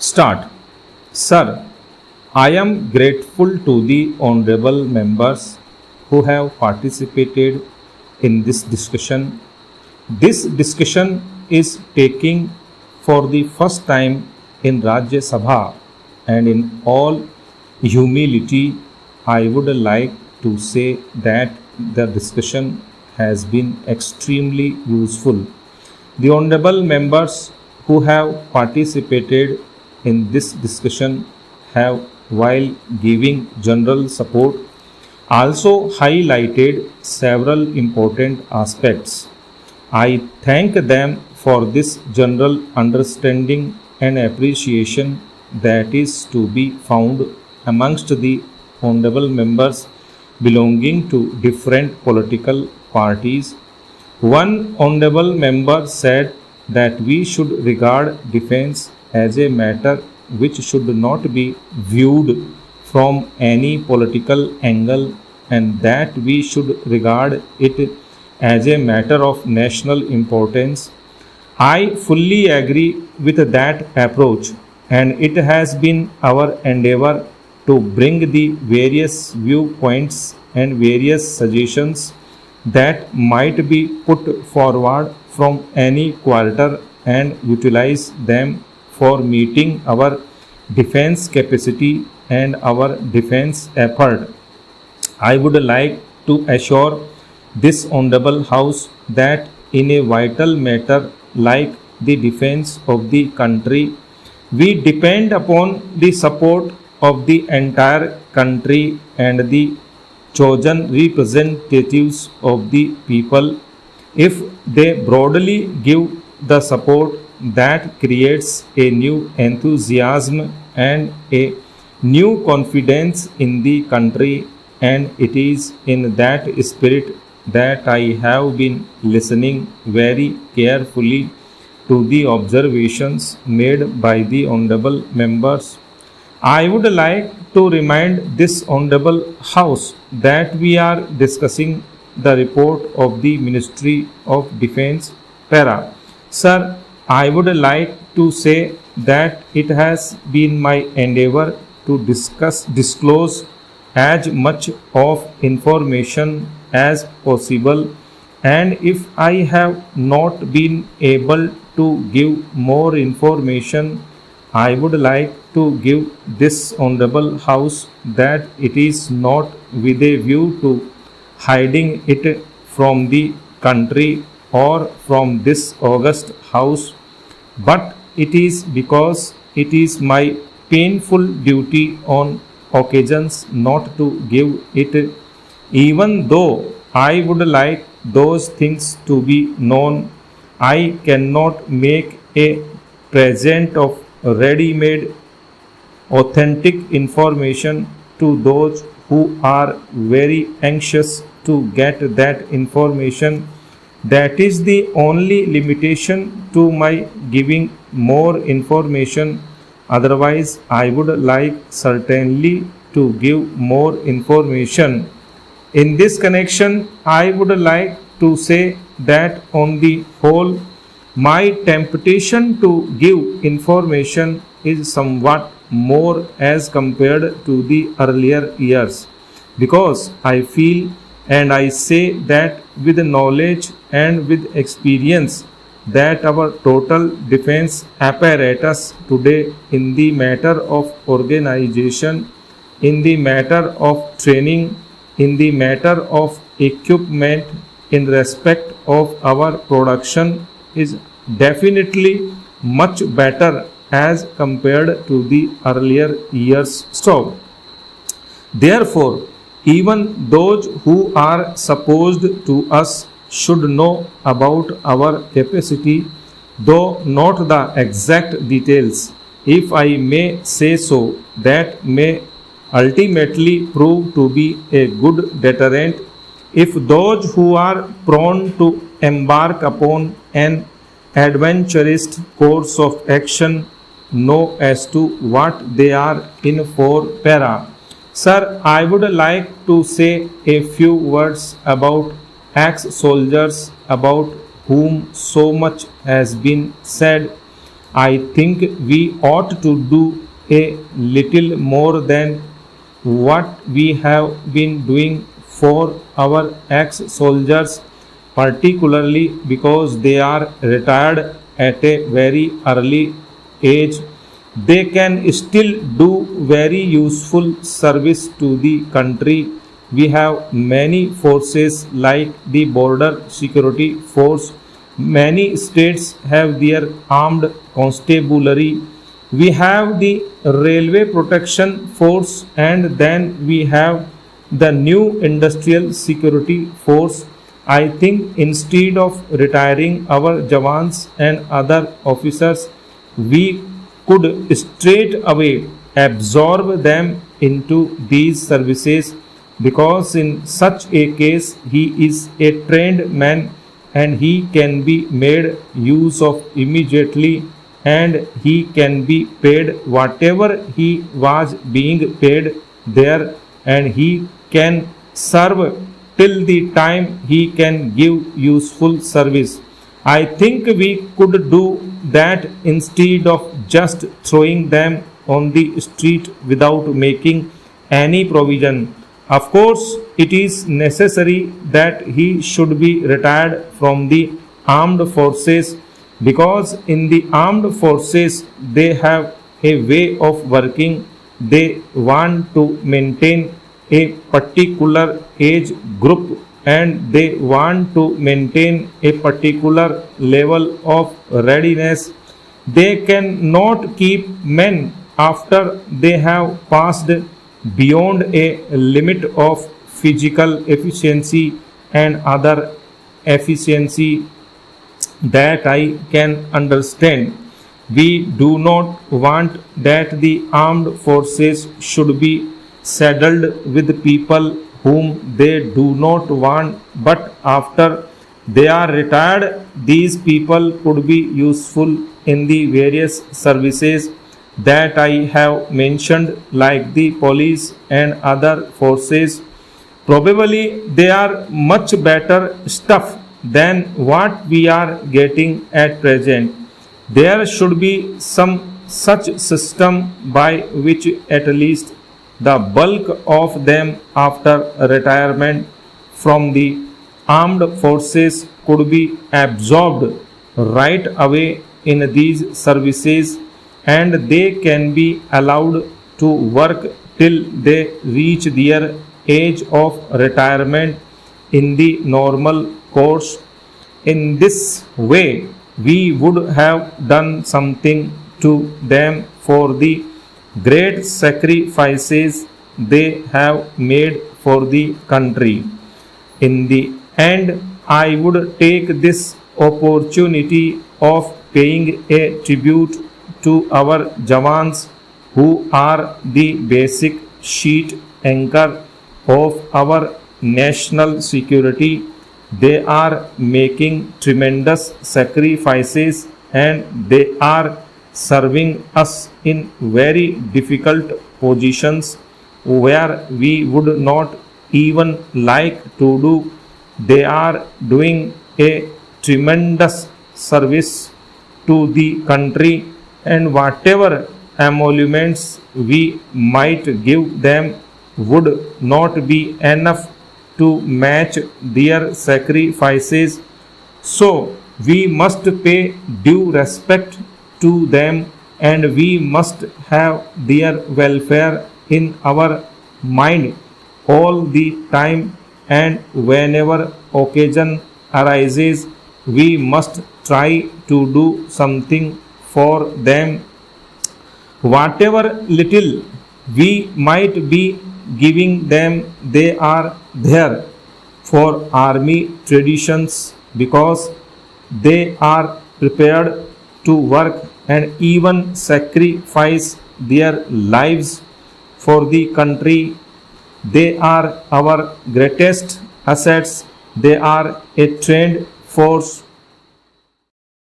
Start. Sir, I am grateful to the honorable members who have participated in this discussion. This discussion is taking for the first time in Rajya Sabha, and in all humility I would like to say that the discussion has been extremely useful. The honorable members who have participated in this discussion have, while giving general support, also highlighted several important aspects. I thank them for this general understanding and appreciation that is to be found amongst the honorable members belonging to different political parties. One honorable member said that we should regard defense as a matter which should not be viewed from any political angle, and that we should regard it as a matter of national importance. I fully agree with that approach, and it has been our endeavor to bring the various viewpoints and various suggestions that might be put forward from any quarter and utilize them for meeting our defense capacity and our defense effort. I would like to assure this honorable House that in a vital matter like the defense of the country, we depend upon the support of the entire country and the chosen representatives of the people. If they broadly give the support, that creates a new enthusiasm and a new confidence in the country, and it is in that spirit that I have been listening very carefully to the observations made by the honorable members. I would like to remind this honorable House that we are discussing the report of the Ministry of Defense Para. Sir, I would like to say that it has been my endeavor to disclose as much of information as possible, and if I have not been able to give more information, I would like to give this honorable House that it is not with a view to hiding it from the country or from this august House, but it is because it is my painful duty on occasions not to give it, even though I would like those things to be known. I cannot make a present of ready-made authentic information to those who are very anxious to get that information. That is the only limitation to my giving more information. Otherwise, I would like certainly to give more information. In this connection, I would like to say that on the whole, my temptation to give information is somewhat more as compared to the earlier years, because I feel and I say that with knowledge and with experience that our total defense apparatus today, in the matter of organization, in the matter of training, in the matter of equipment, in respect of our production, is definitely much better as compared to the earlier years' stock. Therefore, even those who are supposed to us should know about our capacity, though not the exact details, if I may say so, that may ultimately prove to be a good deterrent. If those who are prone to embark upon an adventurous course of action know as to what they are in for. Para. Sir, I would like to say a few words about ex-soldiers about whom so much has been said. I think we ought to do a little more than what we have been doing for our ex-soldiers, particularly because they are retired at a very early age. They can still do very useful service to the country. We have many forces like the border security force. Many states have their armed constabulary. We have the railway protection force, and then we have the new industrial security force. I think instead of retiring our jawans and other officers, we could straight away absorb them into these services, because in such a case he is a trained man and he can be made use of immediately, and he can be paid whatever he was being paid there, and he can serve till the time he can give useful service. I think we could do that instead of just throwing them on the street without making any provision. Of course, it is necessary that he should be retired from the armed forces, because in the armed forces they have a way of working. They want to maintain a particular age group, and they want to maintain a particular level of readiness. They cannot keep men after they have passed beyond a limit of physical efficiency and other efficiency that I can understand. We do not want that the armed forces should be saddled with people whom they do not want, but after they are retired, these people could be useful in the various services that I have mentioned, like the police and other forces. Probably they are much better stuff than what we are getting at present. There should be some such system by which at least the bulk of them after retirement from the armed forces could be absorbed right away in these services, and they can be allowed to work till they reach their age of retirement in the normal course. In this way, we would have done something to them for the great sacrifices they have made for the country. In the end, I would take this opportunity of paying a tribute to our Jawans, who are the basic sheet anchor of our national security. They are making tremendous sacrifices, and they are serving us in very difficult positions where we would not even like to do. They are doing a tremendous service to the country, and whatever emoluments we might give them would not be enough to match their sacrifices. So we must pay due respect to them, and we must have their welfare in our mind all the time, and whenever occasion arises, we must try to do something for them. Whatever little we might be giving them, they are there for army traditions, because they are prepared to work and even sacrifice their lives for the country. They are our greatest assets. They are a trained force